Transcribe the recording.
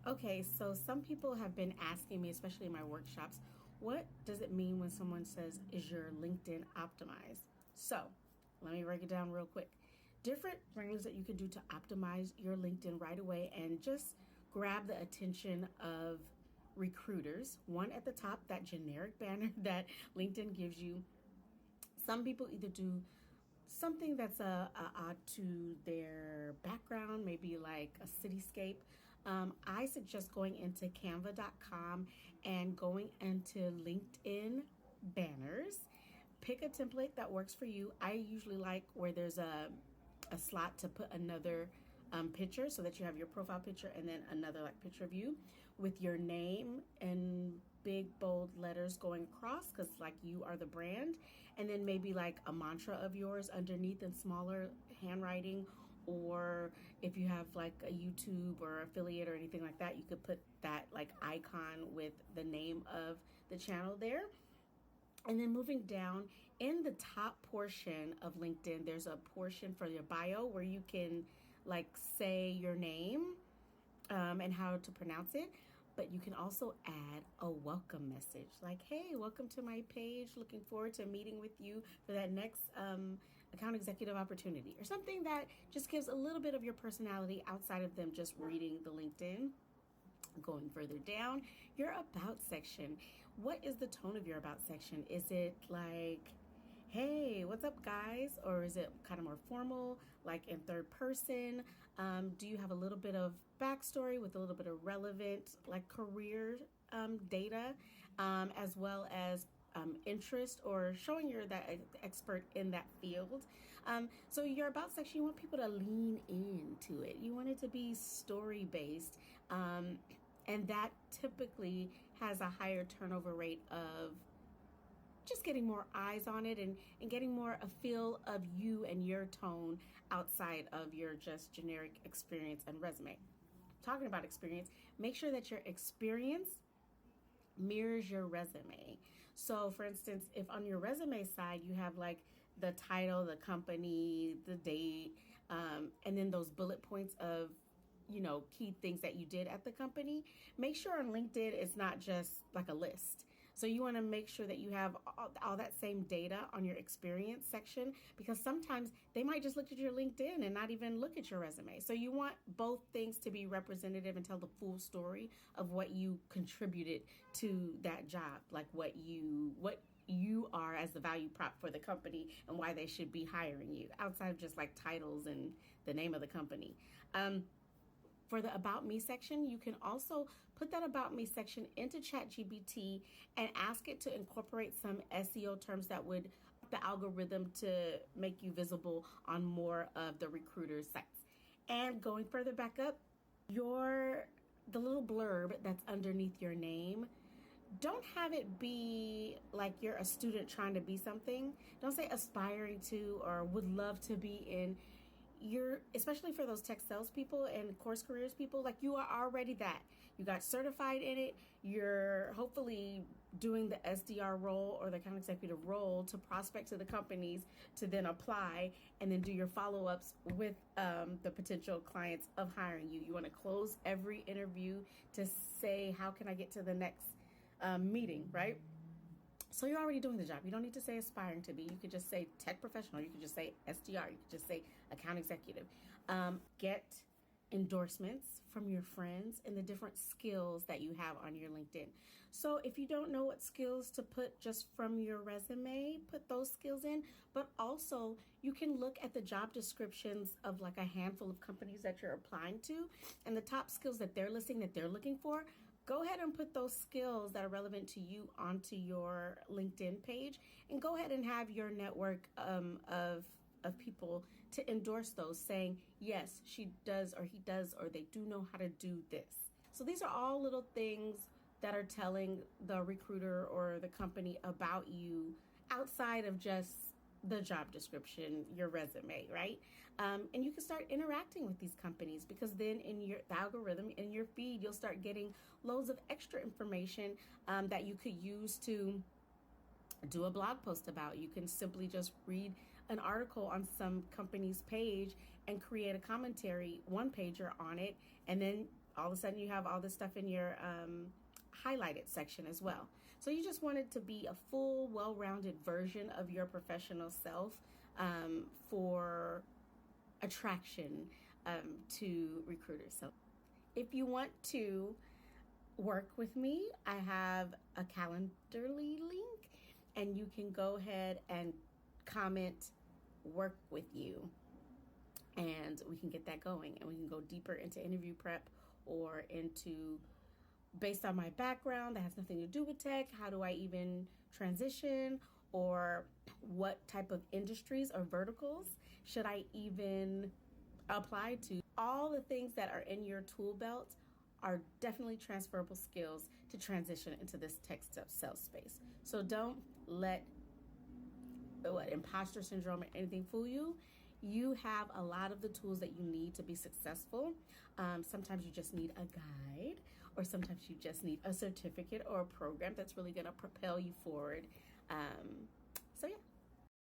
Okay, so some people have been asking me, especially in my workshops, what does it mean when someone says, is your LinkedIn optimized? So let me break it down real quick. Different things that you can do to optimize your LinkedIn right away and just grab the attention of recruiters. One at the top, that generic banner that LinkedIn gives you. Some people either do something that's odd to their background, maybe like a cityscape. I suggest going into canva.com and going into LinkedIn banners. Pick a template that works for you. I usually like where there's a slot to put another picture so that you have your profile picture and then another like picture of you with your name and big bold letters going across because like you are the brand, and then maybe like a mantra of yours underneath in smaller handwriting, or if you have like a YouTube or affiliate or anything like that, you could put that like icon with the name of the channel there. And then moving down in the top portion of LinkedIn, there's a portion for your bio where you can like say your name and how to pronounce it. But you can also add a welcome message like, hey, welcome to my page. Looking forward to meeting with you for that next account executive opportunity, or something that just gives a little bit of your personality outside of them just reading the LinkedIn. Going further down, your about section. What is the tone of your about section? Is it like, hey, what's up, guys? Or is it kind of more formal, like in third person? Do you have a little bit of backstory with a little bit of relevant, like career data, as well as interest, or showing you're that expert in that field. So your about section, you want people to lean into it. You want it to be story based. And that typically has a higher turnover rate of just getting more eyes on it, and getting more a feel of you and your tone outside of your just generic experience and resume. Talking about experience, make sure that your experience mirrors your resume. So, for instance, if on your resume side you have like the title, the company, the date, and then those bullet points of key things that you did at the company, make sure on LinkedIn it's not just like a list. So you want to make sure that you have all that same data on your experience section, because sometimes they might just look at your LinkedIn and not even look at your resume. So you want both things to be representative and tell the full story of what you contributed to that job, like what you are as the value prop for the company and why they should be hiring you, outside of just like titles and the name of the company. For the About Me section, you can also put that About Me section into ChatGPT and ask it to incorporate some SEO terms that would the algorithm to make you visible on more of the recruiter sites. And going further back up, the little blurb that's underneath your name, don't have it be like you're a student trying to be something. Don't say aspiring to or would love to be in. You're, especially for those tech sales people and course careers people, like you are already that. You got certified in it. You're hopefully doing the SDR role or the account executive role to prospect to the companies to then apply and then do your follow-ups with the potential clients of hiring you. You want to close every interview to say, how can I get to the next meeting, right? So you're already doing the job. You don't need to say aspiring to be. You could just say tech professional. You could just say SDR. You could just say account executive. Get endorsements from your friends and the different skills that you have on your LinkedIn. So if you don't know what skills to put just from your resume, put those skills in. But also you can look at the job descriptions of like a handful of companies that you're applying to, and the top skills that they're listing that they're looking for. Go ahead and put those skills that are relevant to you onto your LinkedIn page, and go ahead and have your network of people to endorse those, saying, yes, she does, or he does, or they do know how to do this. So these are all little things that are telling the recruiter or the company about you outside of just the job description, your resume, right? And you can start interacting with these companies, because then in the algorithm, in your feed, you'll start getting loads of extra information that you could use to do a blog post about. You can simply just read an article on some company's page and create a commentary, one pager on it, and then all of a sudden you have all this stuff in your highlighted section as well. So you just want it to be a full, well-rounded version of your professional self for attraction to recruiters. So if you want to work with me, I have a Calendly link, and you can go ahead and comment work with you, and we can get that going, and we can go deeper into interview prep or into, based on my background that has nothing to do with tech, how do I even transition, or what type of industries or verticals should I even apply to. All the things that are in your tool belt are definitely transferable skills to transition into this tech sales space. So don't let imposter syndrome or anything fool you. You have a lot of the tools that you need to be successful. Sometimes you just need a guide, or sometimes you just need a certificate or a program that's really going to propel you forward